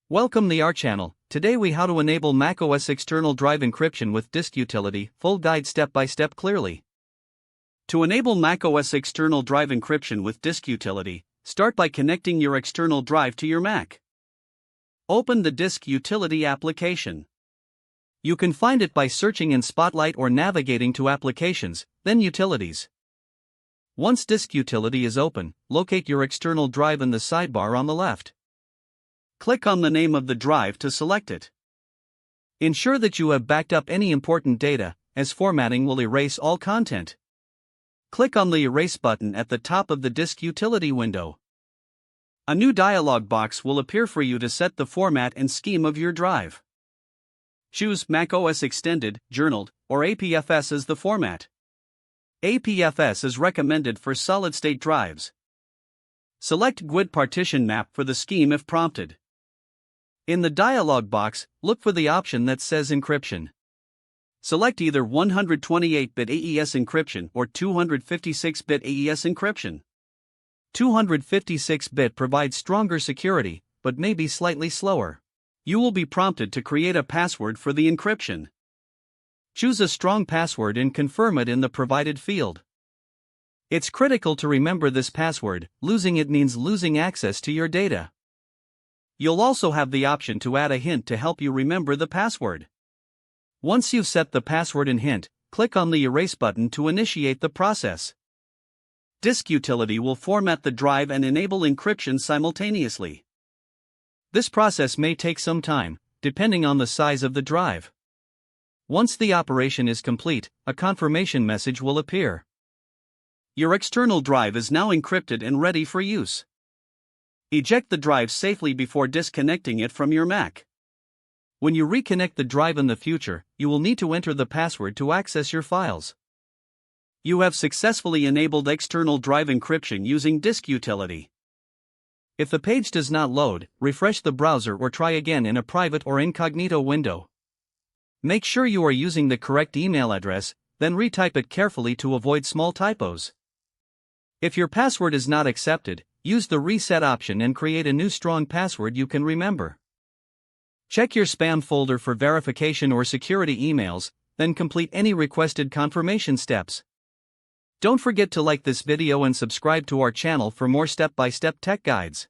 Welcome to our channel. Today we how to enable macOS external drive encryption with disk utility, full guide step by step clearly. To enable macOS external drive encryption with disk utility, start by connecting your external drive to your Mac. Open the disk utility application. You can find it by searching in Spotlight or navigating to Applications, then Utilities. Once disk utility is open, locate your external drive in the sidebar on the left. Click on the name of the drive to select it. Ensure that you have backed up any important data, as formatting will erase all content. Click on the Erase button at the top of the disk utility window. A new dialog box will appear for you to set the format and scheme of your drive. Choose macOS Extended, Journaled, or APFS as the format. APFS is recommended for solid-state drives. Select GUID partition map for the scheme if prompted. In the dialog box, look for the option that says Encryption. Select either 128-bit AES encryption or 256-bit AES encryption. 256-bit provides stronger security, but may be slightly slower. You will be prompted to create a password for the encryption. Choose a strong password and confirm it in the provided field. It's critical to remember this password. Losing it means losing access to your data. You'll also have the option to add a hint to help you remember the password. Once you've set the password and hint, click on the Erase button to initiate the process. Disk utility will format the drive and enable encryption simultaneously. This process may take some time, depending on the size of the drive. Once the operation is complete, a confirmation message will appear. Your external drive is now encrypted and ready for use. Eject the drive safely before disconnecting it from your Mac. When you reconnect the drive in the future, you will need to enter the password to access your files. You have successfully enabled external drive encryption using disk utility. If the page does not load, refresh the browser or try again in a private or incognito window. Make sure you are using the correct email address, then retype it carefully to avoid small typos. If your password is not accepted, use the reset option and create a new strong password you can remember. Check your spam folder for verification or security emails, then complete any requested confirmation steps. Don't forget to like this video and subscribe to our channel for more step-by-step tech guides.